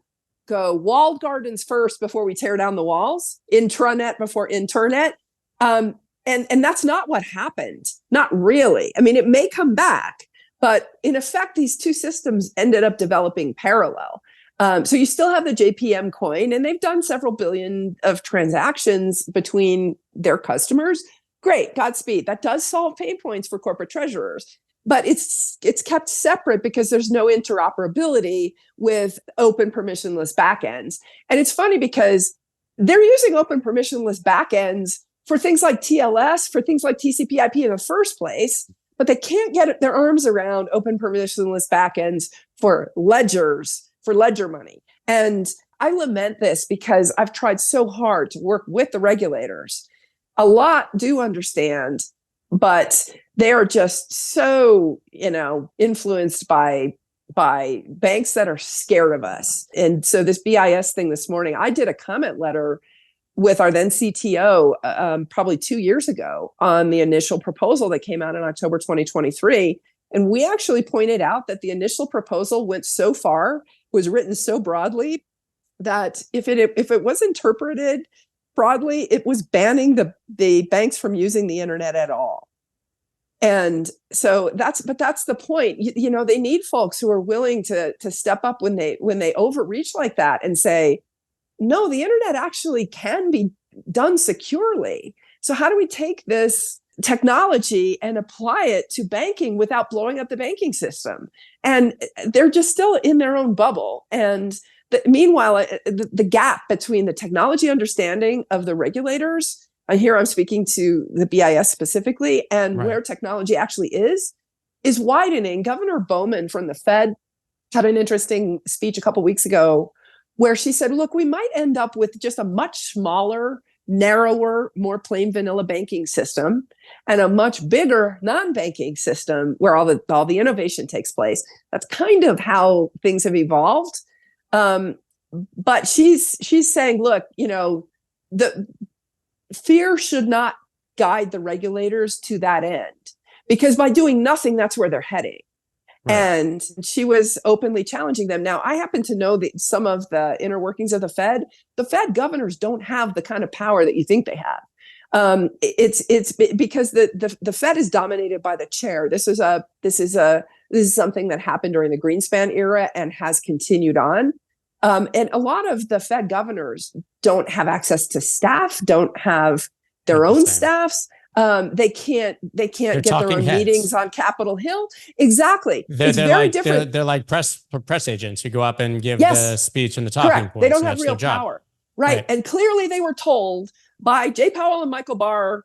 walled gardens first before we tear down the walls, intranet before internet. And that's not what happened. Not really. I mean, it may come back, but in effect, these two systems ended up developing parallel. So you still have the JPM coin, and they've done several billion of transactions between their customers. Great, Godspeed. That does solve pain points for corporate treasurers. But it's kept separate because there's no interoperability with open permissionless backends. And it's funny because they're using open permissionless backends for things like TLS, for things like TCP/IP in the first place, but they can't get their arms around open permissionless backends for ledgers, for ledger money. And I lament this because I've tried so hard to work with the regulators. A lot do understand, but they are just so, influenced by banks that are scared of us. And so this BIS thing this morning, I did a comment letter with our then CTO probably 2 years ago on the initial proposal that came out in October 2023. And we actually pointed out that the initial proposal went so far, was written so broadly, that if it was interpreted broadly, it was banning the banks from using the internet at all. And so that's the point. They need folks who are willing to step up when they overreach like that and say, no, the internet actually can be done securely. So how do we take this technology and apply it to banking without blowing up the banking system? And they're just still in their own bubble. And meanwhile, the gap between the technology understanding of the regulators, and here I'm speaking to the BIS specifically, and Right. where technology actually is widening. Governor Bowman from the Fed had an interesting speech a couple weeks ago where she said, look, we might end up with just a much smaller, narrower, more plain vanilla banking system and a much bigger non-banking system where all the innovation takes place. That's kind of how things have evolved. But she's saying, look, the fear should not guide the regulators to that end, because by doing nothing, that's where they're heading. Right. And she was openly challenging them. Now, I happen to know that some of the inner workings of the Fed governors don't have the kind of power that you think they have. It's because the Fed is dominated by the chair. This is something that happened during the Greenspan era and has continued on. And a lot of the Fed governors don't have access to staff, don't have their own staffs. They can't get their own meetings on Capitol Hill. Exactly. It's very different. They're like press agents who go up and give the speech and the talking points. They don't have real power. Right. And clearly they were told by Jay Powell and Michael Barr,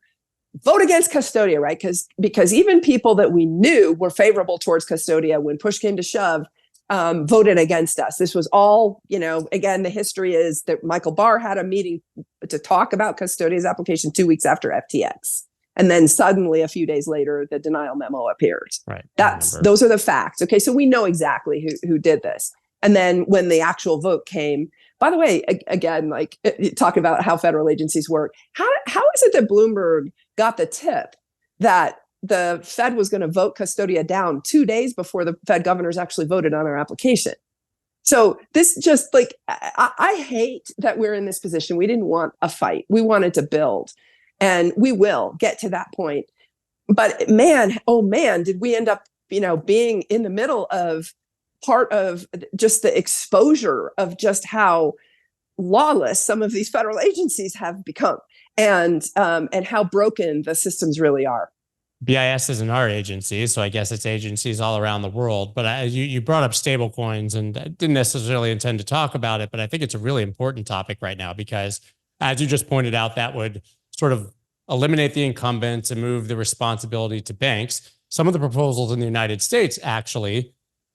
vote against Custodia, right? Because even people that we knew were favorable towards Custodia, when push came to shove, voted against us. This was all, again, the history is that Michael Barr had a meeting to talk about Custodia's application 2 weeks after FTX. And then suddenly, a few days later, the denial memo appears. Right. Those are the facts. Okay, so we know exactly who did this. And then when the actual vote came, by the way, again, like talking about how federal agencies work, how is it that Bloomberg got the tip that the Fed was going to vote Custodia down 2 days before the Fed governors actually voted on our application? So this just I hate that we're in this position. We didn't want a fight. We wanted to build. And we will get to that point. But man, oh man, did we end up, being in the middle of part of just the exposure of just how lawless some of these federal agencies have become, and how broken the systems really are. BIS isn't our agency, so I guess it's agencies all around the world. But you brought up stablecoins, and I didn't necessarily intend to talk about it, but I think it's a really important topic right now because, as you just pointed out, that would sort of eliminate the incumbents and move the responsibility to banks. Some of the proposals in the United States actually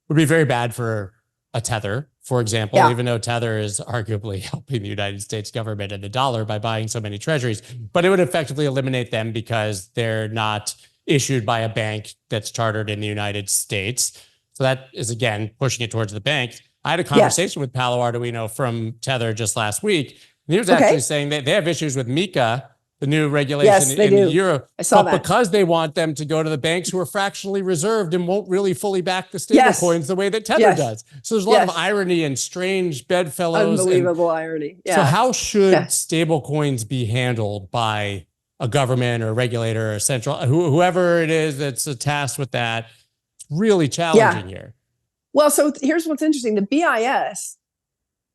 would be very bad for a Tether, for example, even though Tether is arguably helping the United States government and the dollar by buying so many treasuries. But it would effectively eliminate them because they're not issued by a bank that's chartered in the United States. So that is, again, pushing it towards the bank. I had a conversation with Palo Arduino from Tether just last week. And he was actually saying that they have issues with MiCA, the new regulation in Europe, because they want them to go to the banks who are fractionally reserved and won't really fully back the stablecoins the way that Tether does. So there's a lot of irony and strange bedfellows. Unbelievable irony. Yeah. So how should stablecoins be handled by a government or a regulator or central, whoever it is that's tasked with that? It's really challenging here. Well, so here's what's interesting. The BIS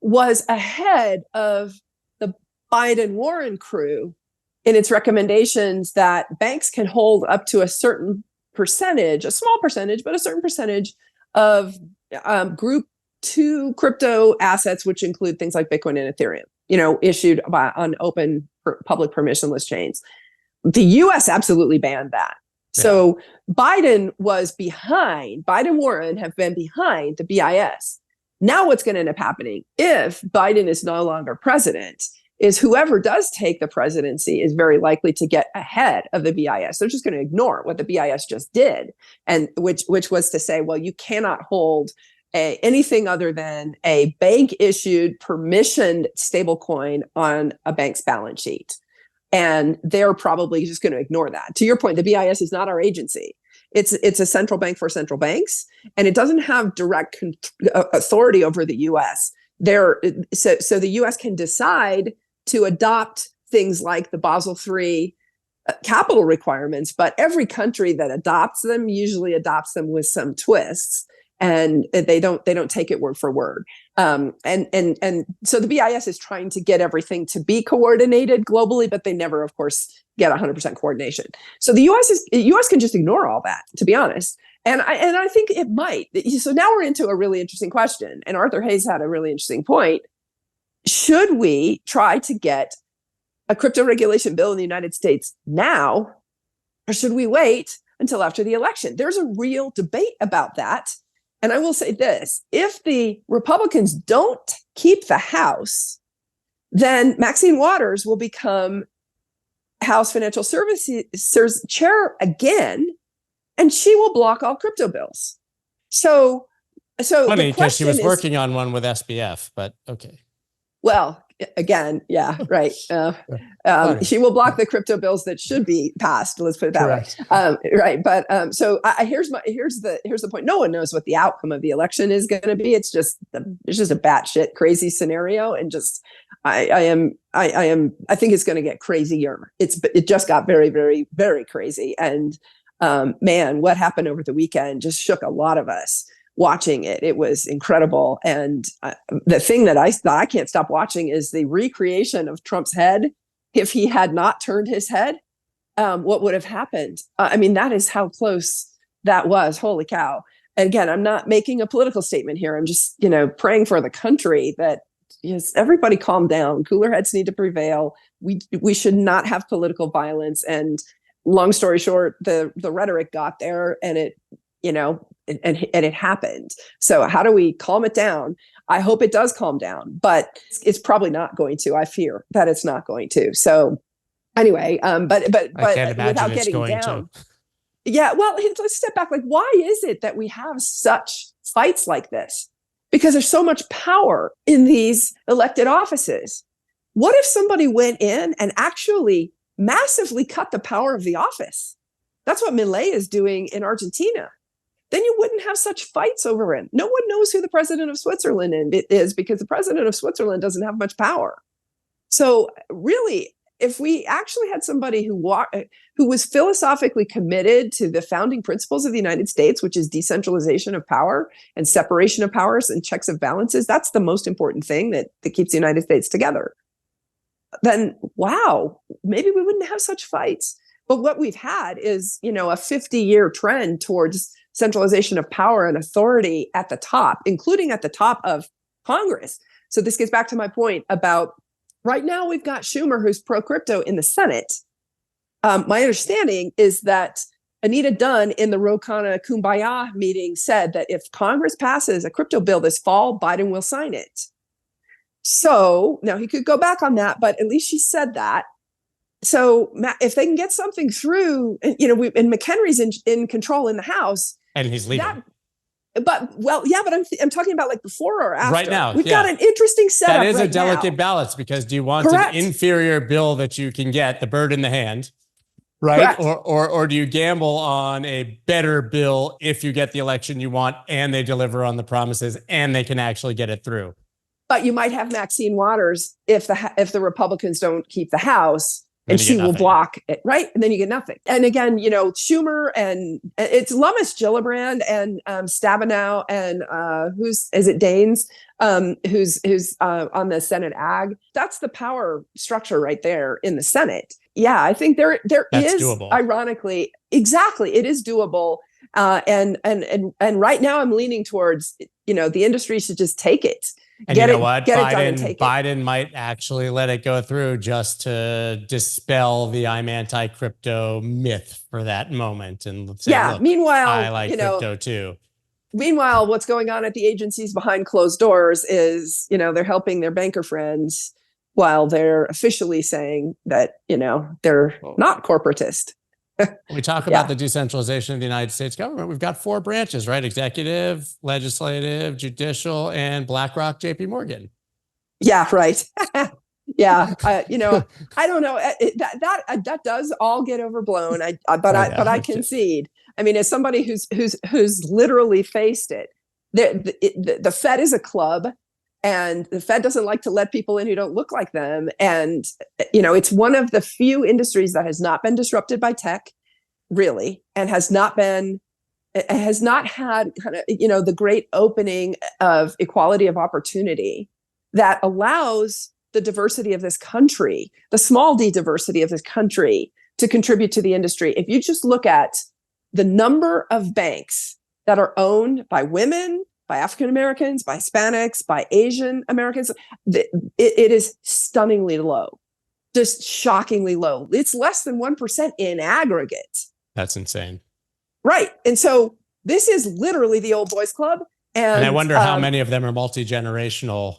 was ahead of the Biden-Warren crew in its recommendations that banks can hold up to a certain percentage, a small percentage, but a certain percentage of group 2 crypto assets, which include things like Bitcoin and Ethereum, issued on open public permissionless chains. The US absolutely banned that. Yeah. So Biden Warren have been behind the BIS. Now what's going to end up happening if Biden is no longer president is whoever does take the presidency is very likely to get ahead of the BIS. They're just going to ignore what the BIS just did, and which was to say, well, you cannot hold anything other than a bank-issued permissioned stablecoin on a bank's balance sheet. And they're probably just going to ignore that. To your point, the BIS is not our agency. It's a central bank for central banks, and it doesn't have direct authority over the U.S. So the U.S. can decide to adopt things like the Basel III capital requirements, but every country that adopts them usually adopts them with some twists. and they don't take it word for word. And so the BIS is trying to get everything to be coordinated globally, but they never, of course, get 100% coordination. So the U.S. can just ignore all that, to be honest. And I think it might. So now we're into a really interesting question. And Arthur Hayes had a really interesting point. Should we try to get a crypto regulation bill in the United States now, or should we wait until after the election? There's a real debate about that. And I will say this, if the Republicans don't keep the House, then Maxine Waters will become House Financial Services chair again, and she will block all crypto bills. So funny, because she was working on one with SBF, but okay. Well, again, yeah, right. She will block the crypto bills that should be passed. Let's put it that way. Right. But so here's the point. No one knows what the outcome of the election is going to be. It's just a batshit crazy scenario, and just I think it's going to get crazier. It just got very, very, very crazy. And man, what happened over the weekend just shook a lot of us. Watching it, it was incredible. And the thing that I can't stop watching is the recreation of Trump's head. If he had not turned his head, what would have happened? I mean, that is how close that was. Holy cow. And again, I'm not making a political statement here. I'm just, praying for the country that everybody calm down. Cooler heads need to prevail. We should not have political violence. And long story short, the rhetoric got there, and it, and it happened. So how do we calm it down? I hope it does calm down, but it's probably not going to. I fear that it's not going to. So anyway, but without getting down. Yeah, well, let's step back. Like, why is it that we have such fights like this? Because there's so much power in these elected offices. What if somebody went in and actually massively cut the power of the office? That's what Milei is doing in Argentina. Then you wouldn't have such fights over it. No one knows who the president of Switzerland is, because the president of Switzerland doesn't have much power. So really, if we actually had somebody who was philosophically committed to the founding principles of the United States, which is decentralization of power and separation of powers and checks and balances, that's the most important thing that keeps the United States together. Then, wow, maybe we wouldn't have such fights. But what we've had is, a 50-year trend towards centralization of power and authority at the top, including at the top of Congress. So this gets back to my point about right now we've got Schumer, who's pro-crypto, in the Senate. My understanding is that Anita Dunn in the Ro Khanna Kumbaya meeting said that if Congress passes a crypto bill this fall, Biden will sign it. So now he could go back on that, but at least she said that. So if they can get something through, and McHenry's in control in the House. And he's leaving. But I'm talking about like before or after. Right now, we've got an interesting setup. That is a delicate balance, because do you want an inferior bill that you can get, the bird in the hand, right? Or do you gamble on a better bill if you get the election you want and they deliver on the promises and they can actually get it through? But you might have Maxine Waters if the Republicans don't keep the House. And she will block it, right? And then you get nothing. And again, Schumer, and it's Lummis Gillibrand and Stabenow and who's Daines, who's on the Senate Ag. That's the power structure right there in the Senate. Yeah, I think there is doable. Ironically, exactly, it is doable. And right now I'm leaning towards the industry should just take it. And you know what? Biden might actually let it go through just to dispel the I'm anti-crypto myth for that moment. And say, look, meanwhile, I like crypto too. Meanwhile, what's going on at the agencies behind closed doors is, they're helping their banker friends while they're officially saying that, they're not corporatist. We talk about the decentralization of the United States government. We've got 4 branches, right? Executive, legislative, judicial, and BlackRock, JP Morgan. Yeah, right. Yeah. I don't know. That does all get overblown. But I concede. I mean, as somebody who's literally faced it, the Fed is a club. And the Fed doesn't like to let people in who don't look like them. And, it's one of the few industries that has not been disrupted by tech, really, and has not been has not had kind of, the great opening of equality of opportunity that allows the diversity of this country, the small d diversity of this country, to contribute to the industry. If you just look at the number of banks that are owned by women, by African Americans, by Hispanics, by Asian Americans, it is stunningly low, just shockingly low. It's less than 1% in aggregate. That's insane. Right. And so this is literally the old boys club. And I wonder how many of them are multi-generational.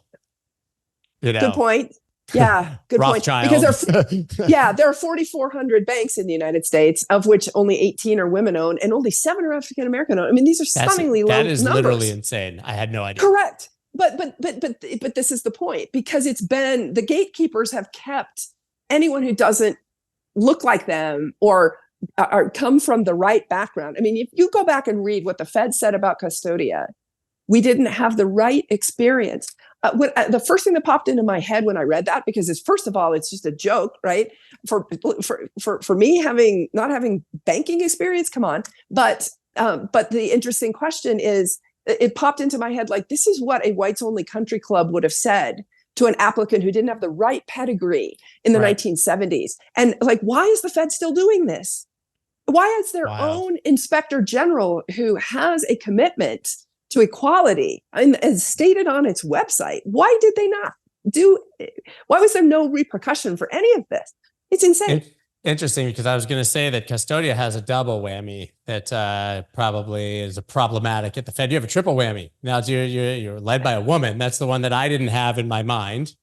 Good point. Yeah, good point. Because there are 4,400 banks in the United States, of which only 18 are women owned and only 7 are African American owned. I mean, these are stunningly low numbers. That is literally insane. I had no idea. Correct. But this is the point, because it's been, the gatekeepers have kept anyone who doesn't look like them or come from the right background. I mean, if you go back and read what the Fed said about Custodia, we didn't have the right experience. The first thing that popped into my head when I read that, because it's, first of all, it's just a joke, right? For me, not having banking experience, come on. But the interesting question is, it popped into my head like, this is what a whites only country club would have said to an applicant who didn't have the right pedigree in the 1970s. And like, why is the Fed still doing this? Why is their own inspector general, who has a commitment to equality and as stated on its website, why did they not why was there no repercussion for any of this? It's insane. Interesting, because I was going to say that Custodia has a double whammy that probably is problematic at the Fed. You have a triple whammy. Now you're led by a woman. That's the one that I didn't have in my mind,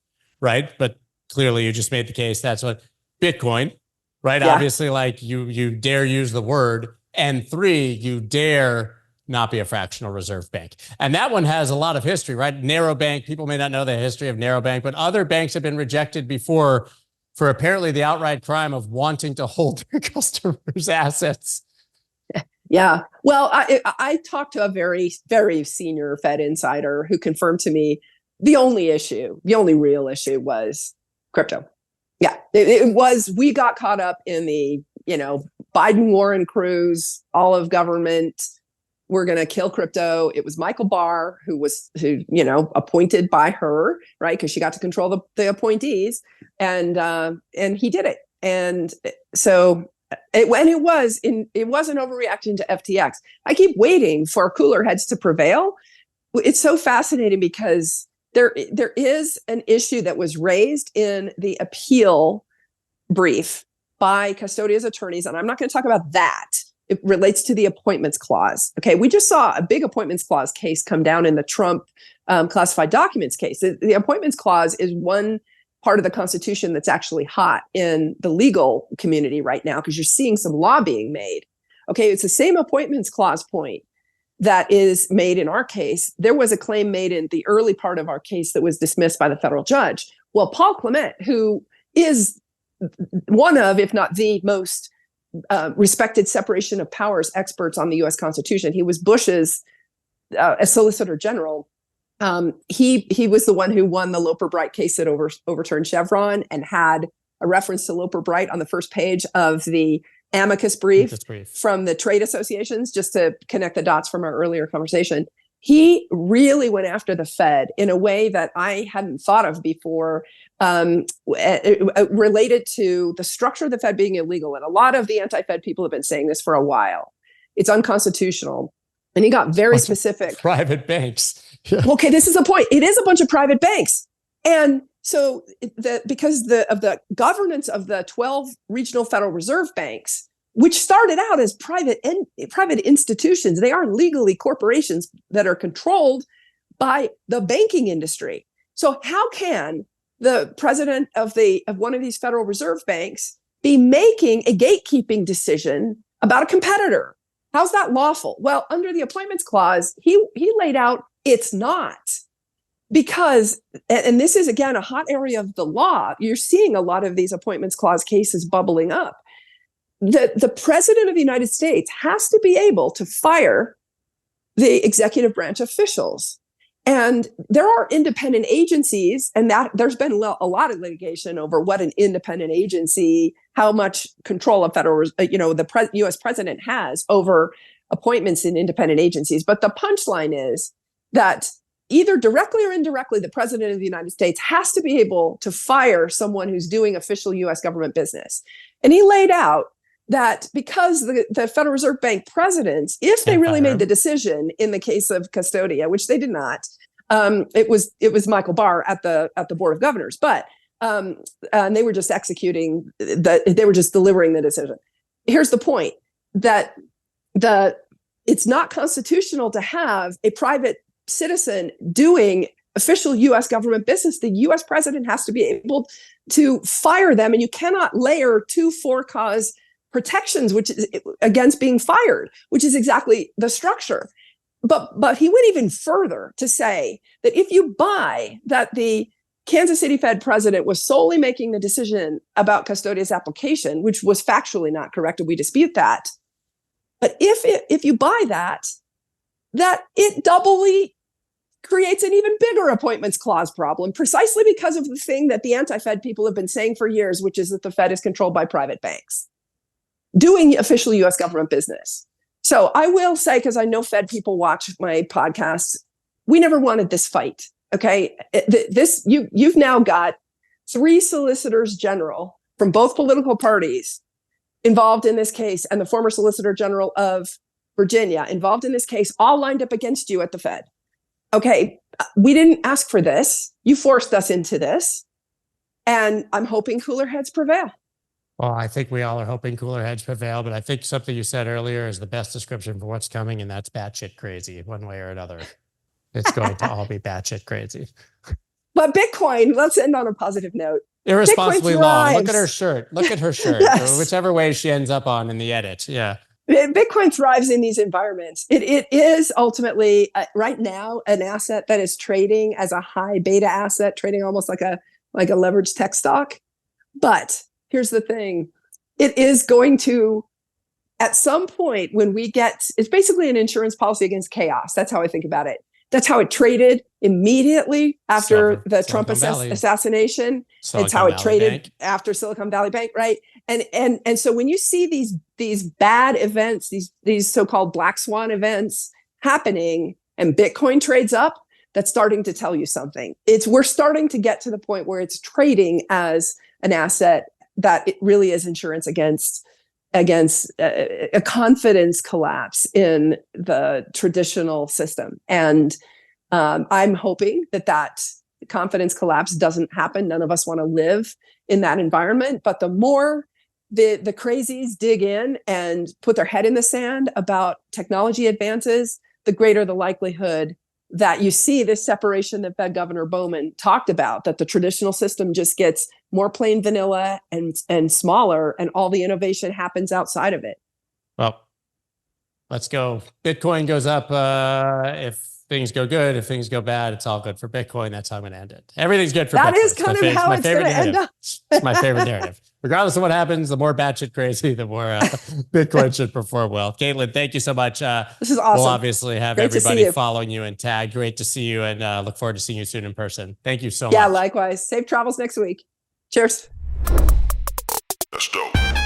right? But clearly you just made the case. That's what Bitcoin, right? Yeah. Obviously, like you dare use the word. And 3, you dare not be a fractional reserve bank. And that one has a lot of history, right? Narrow bank, people may not know the history of narrow bank, but other banks have been rejected before for apparently the outright crime of wanting to hold their customers' assets. Yeah. Well, I talked to a very, very senior Fed insider who confirmed to me the only real issue was crypto. Yeah, it was, we got caught up in the, Biden, Warren, Cruz, all of government. We're going to kill crypto. It was Michael Barr who appointed by her, right? Because she got to control the appointees, and he did it. And so it wasn't overreacting to FTX. I keep waiting for cooler heads to prevail. It's so fascinating because there is an issue that was raised in the appeal brief by Custodia's attorneys, and I'm not going to talk about that. It relates to the appointments clause. Okay, we just saw a big appointments clause case come down in the Trump classified documents case. The appointments clause is one part of the Constitution that's actually hot in the legal community right now, because you're seeing some law being made. Okay, it's the same appointments clause point that is made in our case. There was a claim made in the early part of our case that was dismissed by the federal judge. Well, Paul Clement, who is one of, if not the most respected separation of powers experts on the U.S. Constitution. He was Bush's Solicitor General. He was the one who won the Loper-Bright case that overturned Chevron, and had a reference to Loper-Bright on the first page of the amicus brief from the trade associations, just to connect the dots from our earlier conversation. He really went after the Fed in a way that I hadn't thought of before, related to the structure of the Fed being illegal. And a lot of the anti-Fed people have been saying this for a while. It's unconstitutional. And he got very specific. Private banks. Okay, this is the point. It is a bunch of private banks. And so because of the governance of the 12 regional Federal Reserve banks, which started out as private institutions, they are legally corporations that are controlled by the banking industry. So how can the president of one of these Federal Reserve banks be making a gatekeeping decision about a competitor? How's that lawful? Well, under the appointments clause, he laid out it's not. Because, and this is again a hot area of the law, you're seeing a lot of these appointments clause cases bubbling up. The president of the United States has to be able to fire the executive branch officials. And there are independent agencies, and that there's been a lot of litigation over what an independent agency, how much control a federal, the U.S. president has over appointments in independent agencies. But the punchline is that either directly or indirectly, the president of the United States has to be able to fire someone who's doing official US government business. And he laid out that because the Federal Reserve Bank presidents, if they really made the decision in the case of Custodia, which they did not, it was Michael Barr at the Board of Governors, but and they were just executing they were just delivering the decision. Here's the point, that it's not constitutional to have a private citizen doing official US government business. The US president has to be able to fire them, and you cannot layer 2 for-cause protections which is against being fired, which is exactly the structure. But he went even further to say that if you buy that the Kansas City Fed president was solely making the decision about Custodia's application, which was factually not correct, and we dispute that. But if you buy that it doubly creates an even bigger appointments clause problem, precisely because of the thing that the anti-Fed people have been saying for years, which is that the Fed is controlled by private banks doing official US government business. So I will say, because I know Fed people watch my podcasts, we never wanted this fight. Okay, you've now got 3 solicitors general from both political parties involved in this case, and the former Solicitor General of Virginia involved in this case, all lined up against you at the Fed. Okay, we didn't ask for this. You forced us into this. And I'm hoping cooler heads prevail. Well, I think we all are hoping cooler heads prevail, but I think something you said earlier is the best description for what's coming, and that's batshit crazy one way or another. It's going to all be batshit crazy. But Bitcoin, let's end on a positive note. Irresponsibly long. Look at her shirt. Look at her shirt. Yes. Whichever way she ends up on in the edit. Yeah. Bitcoin thrives in these environments. It is ultimately right now an asset that is trading as a high beta asset, trading almost like a leveraged tech stock. But here's the thing. It is going to, at some point when it's basically an insurance policy against chaos. That's how I think about it. That's how it traded immediately after the Trump assassination. It's how it traded after Silicon Valley Bank, right? And so when you see these bad events, these so-called black swan events happening, and Bitcoin trades up, that's starting to tell you something. We're starting to get to the point where it's trading as an asset that it really is insurance against a confidence collapse in the traditional system. And I'm hoping that confidence collapse doesn't happen. None of us want to live in that environment. But the more the crazies dig in and put their head in the sand about technology advances, the greater the likelihood that you see this separation that Fed Governor Bowman talked about, that the traditional system just gets more plain vanilla and smaller, and all the innovation happens outside of it. Well, let's go. Bitcoin goes up if things go good. If things go bad, it's all good for Bitcoin. That's how I'm going to end it. Everything's good for Bitcoin. That is kind of how it's going to end up. It's my favorite narrative. Regardless of what happens, the more batshit crazy, the more Bitcoin should perform well. Caitlin, thank you so much. This is awesome. We'll obviously have everybody following you and tag. Great to see you, and look forward to seeing you soon in person. Thank you so much. Yeah, likewise. Safe travels next week. Cheers. That's dope.